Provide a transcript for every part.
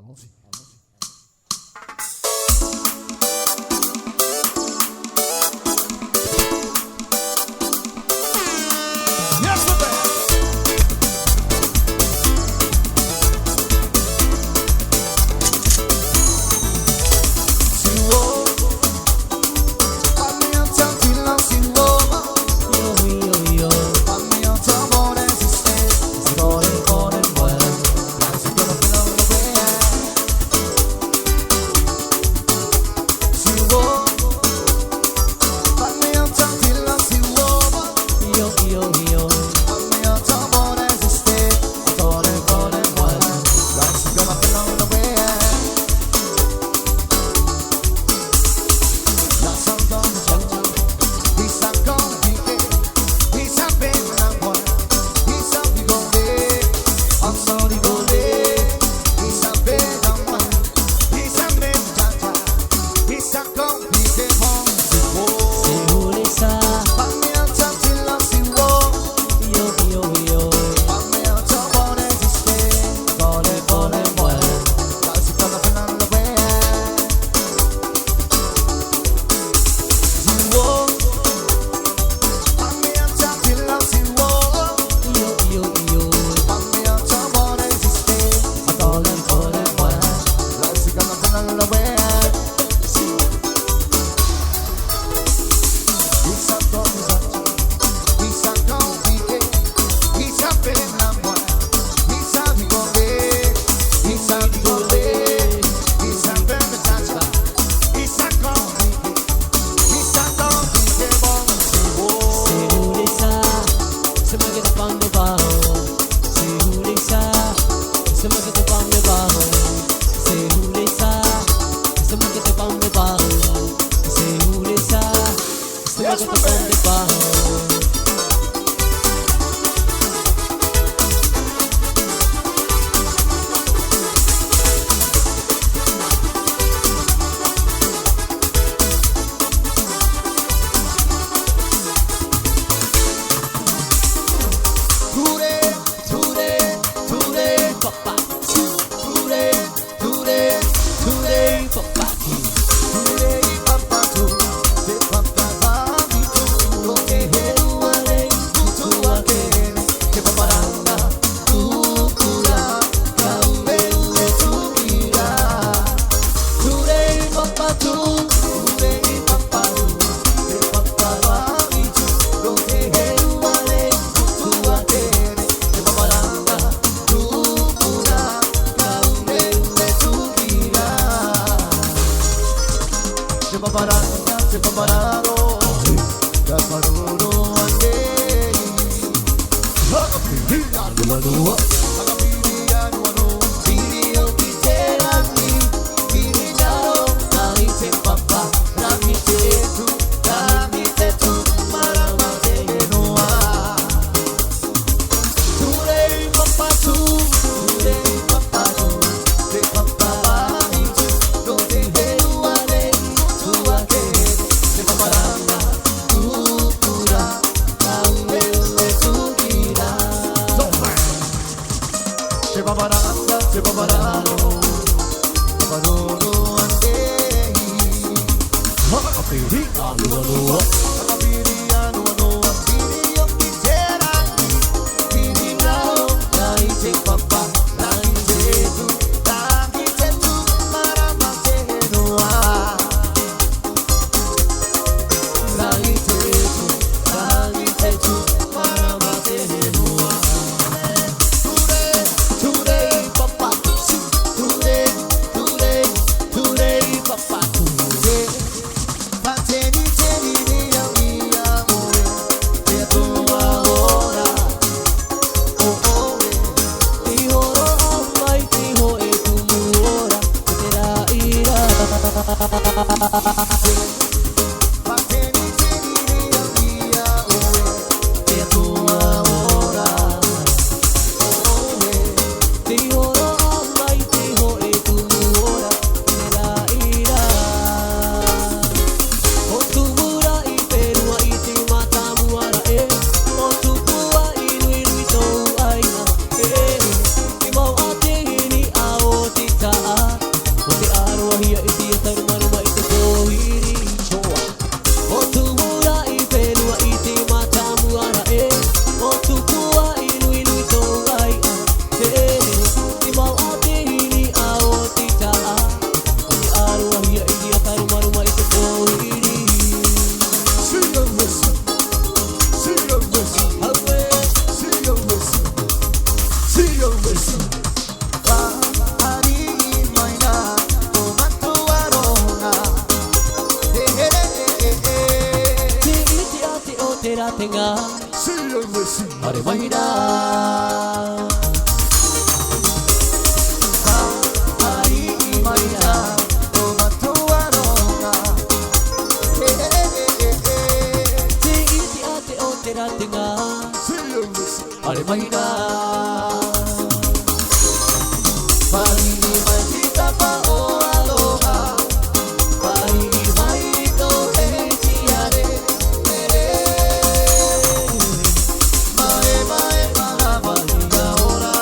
Allons-y. Ta tenga Are maina Are maina Pani mai tapa o aloha Pani mai to he tiare Mae mae para maina ora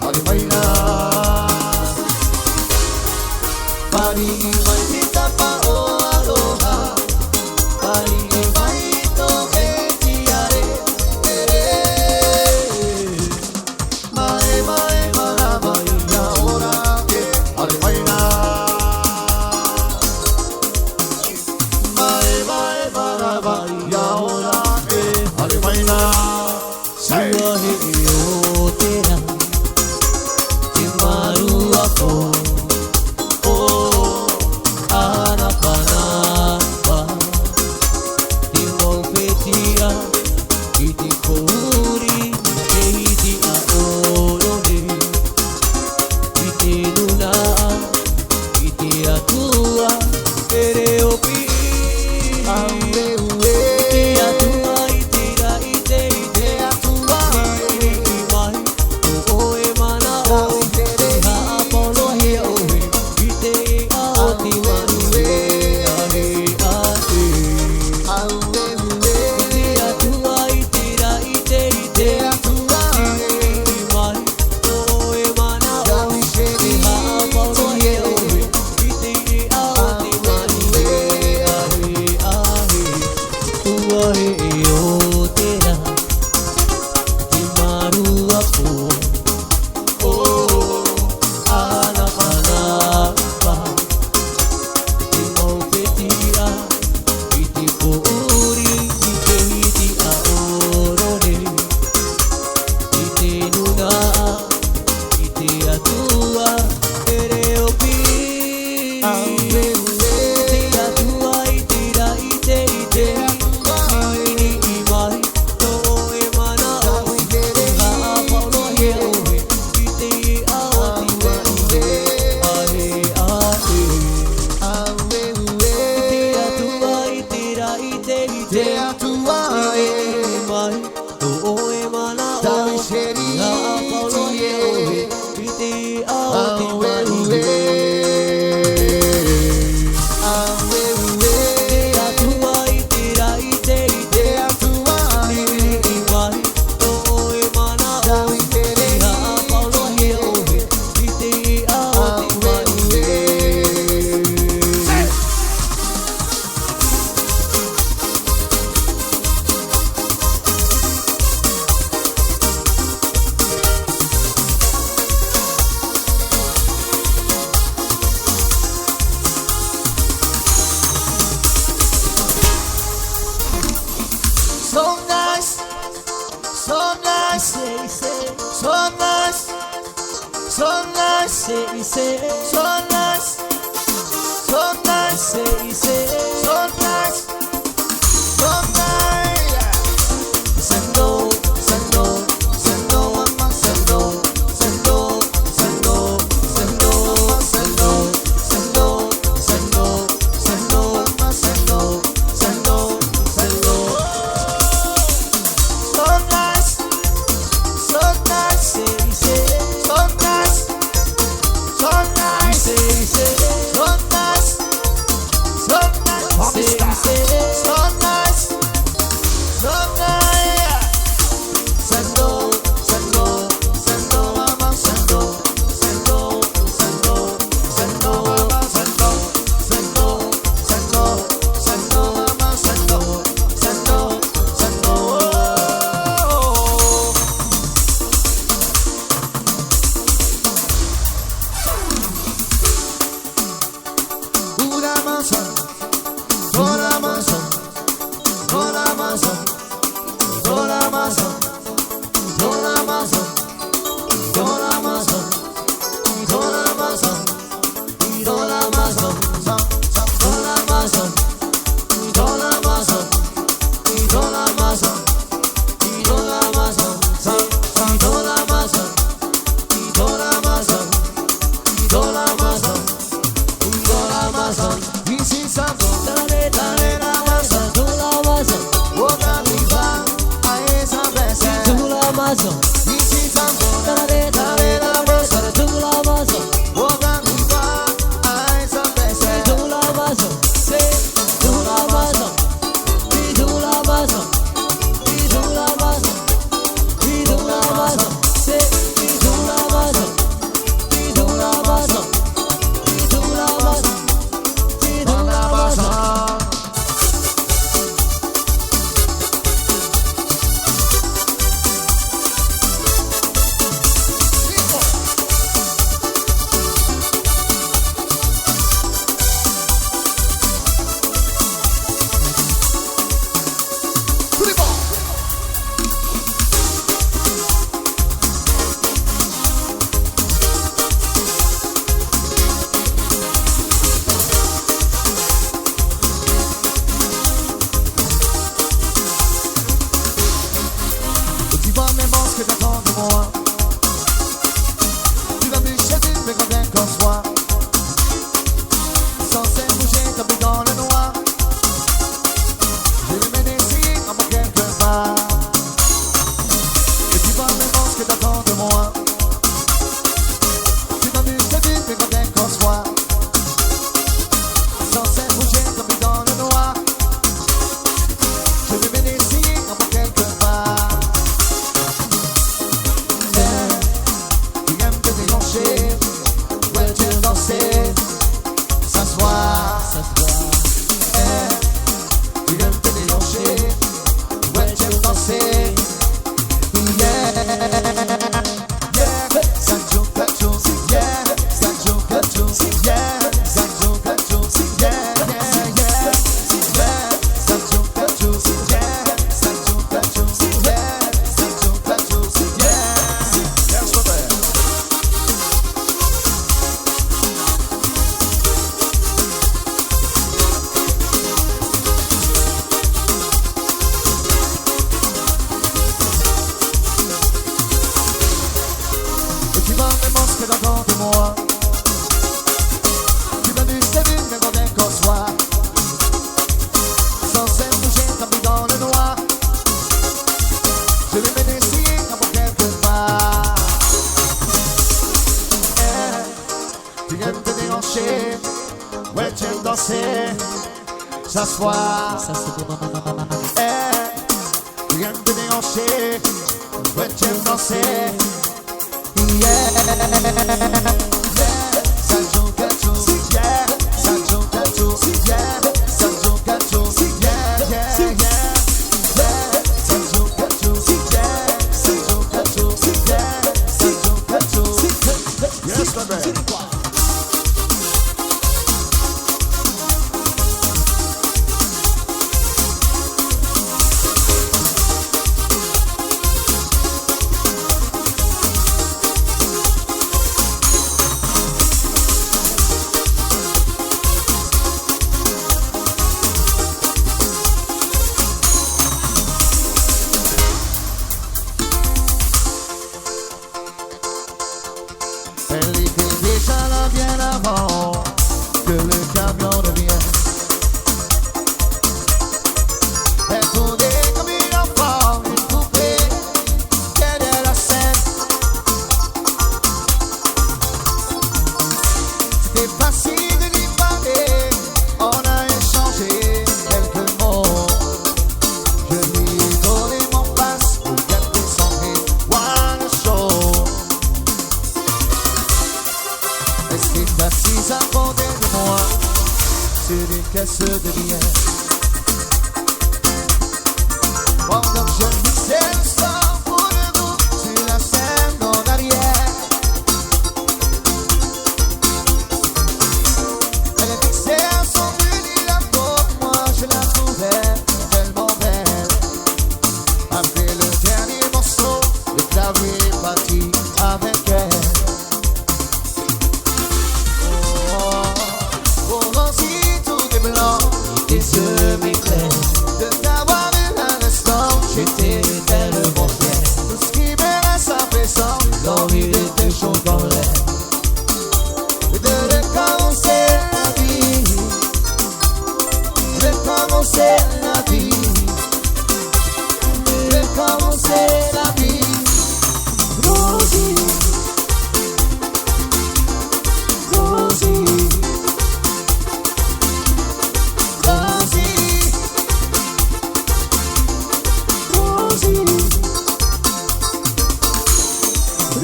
Are maina Pani mai tapa o aloha Pani mai to he tiare l'Amazon, dans l'Amazon. Ici ça va, dans l'Amazon, dans l'Amazon. On arrive à Isabelle, dans l'Amazon. Ici ça va, dans l'Amazon, dans l'Amazon. On arrive à Isabelle, dans l'Amazon, c'est dans l'Amazon, dans l'Amazon, dans l'Amazon, dans l'Amazon, c'est dans l'Amazon, dans l'Amazon, dans l'Amazon, dans l'Amazon. Tu vois mes manches que t'attends de moi. Tu vas me chercher, mais quand bien qu'on soit sans cesse bouger, tombé dans le noir. Je vais mener ici, en mon quelque part. Et tu vois mes manches que t'attends de moi. Tu vas me chercher, mais quand bien qu'on soit sans cesse bouger, tombé dans le noir. Je vais mener ici, en mon quelque part. Ouais, j'aime danser, s'asseoir, tu aimes te déhancher. Ouais, j'aime danser, yeah, ça joue, yeah, ça joue, yeah, ça joue, yeah, yeah, ça joue, yeah, ça joue, yeah, yes, we're there. Et tu vas me montrer d'avant de moi. Tu vas nous servir même quand bien qu'on soit sans cesse bouger, tombé dans le noir. Je vais mener ici, avant quelque part. Tu aimes te déhancher. Ouais, tu aimes danser, s'asseoir. Tu aimes te déhancher. Ouais, tu aimes danser. Yeah, ça joue, yeah, ça joue, yeah, ça joue, yeah, yeah, yeah, ça joue, yeah, ça joue, yeah, ça joue, yes, my man. Elle était déjà là bien avant que le camion ne vienne. Elle tournait comme une enfant, une poupée, derrière la scène. C'était facile de lui parler, on a échangé quelques mots. Je lui ai donné mon passe pour garder son one show. Elle est assise à côté de moi, sur une caisse de billets. Pendant que je mixais le sang pour le goût sur la scène en arrière. Elle fixait son univers pour moi, je la trouvais tellement belle. Après le dernier morceau, le clavier est parti avec elle. Tes yeux m'éclairent de t'avoir vu un instant. J'étais tellement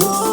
Roll